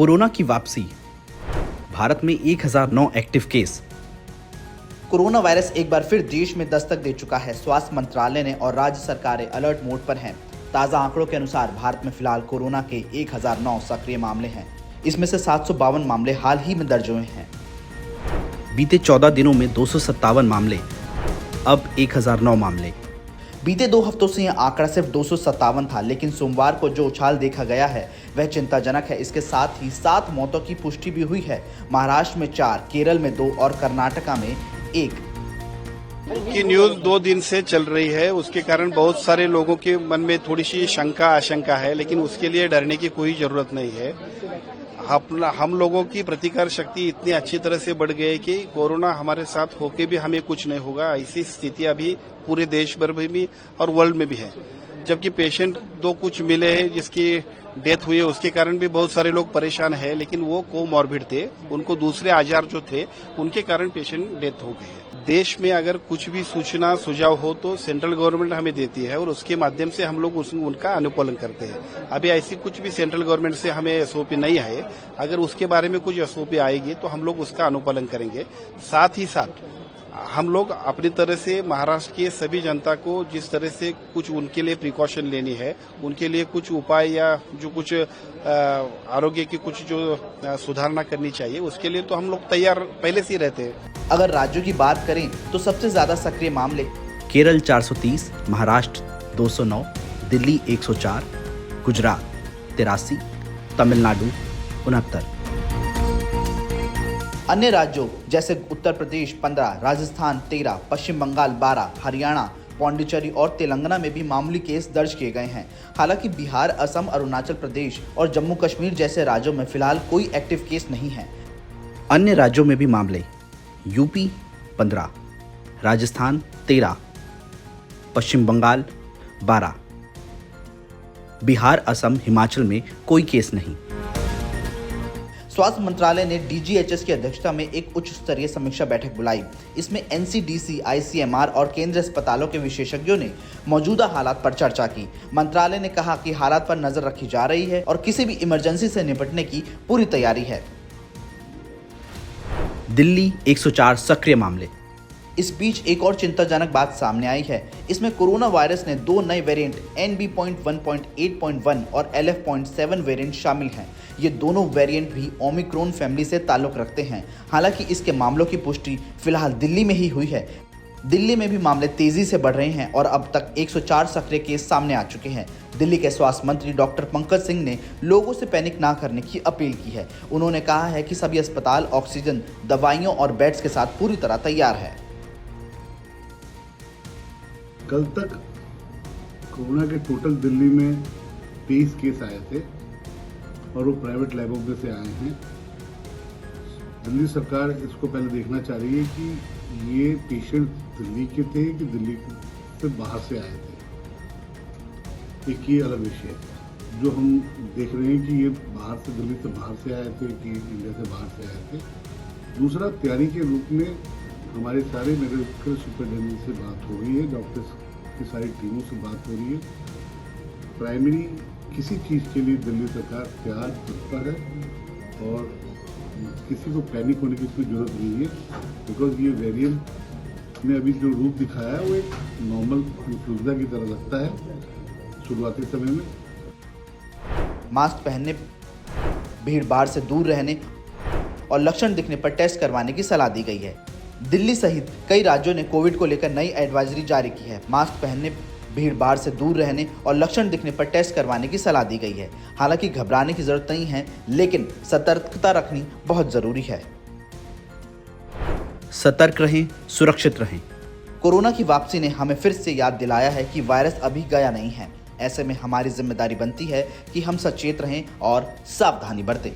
Corona की वापसी, भारत में 1009 एक्टिव केस। कोरोना वायरस एक बार फिर देश में दस्तक दे चुका है। स्वास्थ्य मंत्रालय ने और राज्य सरकारें अलर्ट मोड पर हैं। ताज़ा आंकड़ों के अनुसार भारत में फिलहाल कोरोना के 1009 सक्रिय मामले हैं। इसमें से 752 मामले हाल ही में दर्ज हुए हैं। बीते 14 दिनों में 257 मामले, अब 1009 मामले। बीते 2 हफ्तों से यह आंकड़ा सिर्फ 257 था, लेकिन सोमवार को जो उछाल देखा गया है वह चिंताजनक है। इसके साथ ही 7 मौतों की पुष्टि भी हुई है। महाराष्ट्र में 4, केरल में 2 और कर्नाटका में 1। की न्यूज 2 दिन से चल रही है, उसके कारण बहुत सारे लोगों के मन में थोड़ी सी शंका आशंका है, लेकिन उसके लिए डरने की कोई जरूरत नहीं है। हम लोगों की प्रतिकार शक्ति इतनी अच्छी तरह से बढ़ गई है कि कोरोना हमारे साथ होके भी हमें कुछ नहीं होगा, ऐसी स्थिति अभी पूरे देश भर में भी और वर्ल्ड में भी है। जबकि पेशेंट 2 कुछ मिले हैं जिसकी डेथ हुई है, उसके कारण भी बहुत सारे लोग परेशान हैं, लेकिन वो कोमॉर्बिड थे, उनको दूसरे आजार जो थे उनके कारण पेशेंट डेथ हो गए हैं। देश में अगर कुछ भी सूचना सुझाव हो तो सेंट्रल गवर्नमेंट हमें देती है और उसके माध्यम से हम लोग उनका अनुपालन करते हैं। अभी ऐसी कुछ भी सेंट्रल गवर्नमेंट से हमें एसओपी नहीं है। अगर उसके बारे में कुछ एसओपी आएगी तो हम लोग उसका अनुपालन करेंगे। साथ ही साथ हम लोग अपनी तरह से महाराष्ट्र के सभी जनता को जिस तरह से कुछ उनके लिए प्रिकॉशन लेनी है, उनके लिए कुछ उपाय या जो कुछ आरोग्य की कुछ जो सुधारना करनी चाहिए, उसके लिए तो हम लोग तैयार पहले से ही रहते हैं। अगर राज्यों की बात करें तो सबसे ज्यादा सक्रिय मामले केरल 430, महाराष्ट्र 209, दिल्ली 104, गुजरात 83, तमिलनाडु 69। अन्य राज्यों जैसे उत्तर प्रदेश 15, राजस्थान 13, पश्चिम बंगाल 12, हरियाणा, पौंडीचेरी और तेलंगाना में भी मामूली केस दर्ज किए गए हैं। हालांकि बिहार, असम, अरुणाचल प्रदेश और जम्मू कश्मीर जैसे राज्यों में फिलहाल कोई एक्टिव केस नहीं है। अन्य राज्यों में भी मामले, यूपी 15, राजस्थान 13, पश्चिम बंगाल 12, बिहार, असम, हिमाचल में कोई केस नहीं। स्वास्थ्य मंत्रालय ने डीजीएचएस की अध्यक्षता में एक उच्च स्तरीय समीक्षा बैठक बुलाई। इसमें एनसीडीसी, आईसीएमआर और केंद्रीय अस्पतालों के विशेषज्ञों ने मौजूदा हालात पर चर्चा की। मंत्रालय ने कहा कि हालात पर नजर रखी जा रही है और किसी भी इमरजेंसी से निपटने की पूरी तैयारी है। दिल्ली 104 सक्रिय मामले। इस बीच एक और चिंताजनक बात सामने आई है। इसमें कोरोना वायरस ने 2 नए वेरिएंट NB.1.8.1 और LF.7 वेरिएंट शामिल हैं। ये दोनों वेरिएंट भी ओमिक्रॉन फैमिली से ताल्लुक रखते हैं। हालांकि इसके मामलों की पुष्टि फिलहाल दिल्ली में ही हुई है। दिल्ली में भी मामले तेजी से बढ़ रहे हैं और अब तक 104 सक्रिय केस सामने आ चुके हैं। दिल्ली के स्वास्थ्य मंत्री डॉक्टर पंकज सिंह ने लोगों से पैनिक ना करने की अपील की है। उन्होंने कहा है कि सभी अस्पताल ऑक्सीजन, दवाइयों और बेड्स के साथ पूरी तरह तैयार है। कल तक कोरोना के टोटल दिल्ली में 23 केस आए थे और वो प्राइवेट लैबों में से आए हैं। दिल्ली सरकार इसको पहले देखना चाह रही है कि ये पेशेंट दिल्ली के थे कि दिल्ली से बाहर से आए थे। एक ये अलग विषय है। जो हम देख रहे हैं कि ये बाहर से, दिल्ली से बाहर से आए थे कि इंडिया से बाहर से आए थे। दूसरा, तैयारी के रूप में हमारे सारे मेडिकल सुपरिटेंडेंट से बात हो रही है, डॉक्टर्स की सारी टीमों से बात हो रही है। प्राइमरी किसी चीज़ के लिए दिल्ली सरकार तैयार तत्पर है और किसी को पैनिक होने की कोई जरूरत नहीं है, बिकॉज ये वेरिएंट ने अभी जो रूप दिखाया है वो एक नॉर्मल इन्फ्लुएंजा की तरह लगता है शुरुआती समय में। मास्क पहनने, भीड़ भाड़ से दूर रहने और लक्षण दिखने पर टेस्ट करवाने की सलाह दी गई है। दिल्ली सहित कई राज्यों ने कोविड को लेकर नई एडवाइजरी जारी की है। मास्क पहनने, भीड़ भाड़ से दूर रहने और लक्षण दिखने पर टेस्ट करवाने की सलाह दी गई है। हालांकि घबराने की जरूरत नहीं है, लेकिन सतर्कता रखनी बहुत जरूरी है। सतर्क रहें, सुरक्षित रहें। कोरोना की वापसी ने हमें फिर से याद दिलाया है कि वायरस अभी गया नहीं है। ऐसे में हमारी जिम्मेदारी बनती है कि हम सचेत रहें और सावधानी बरतें।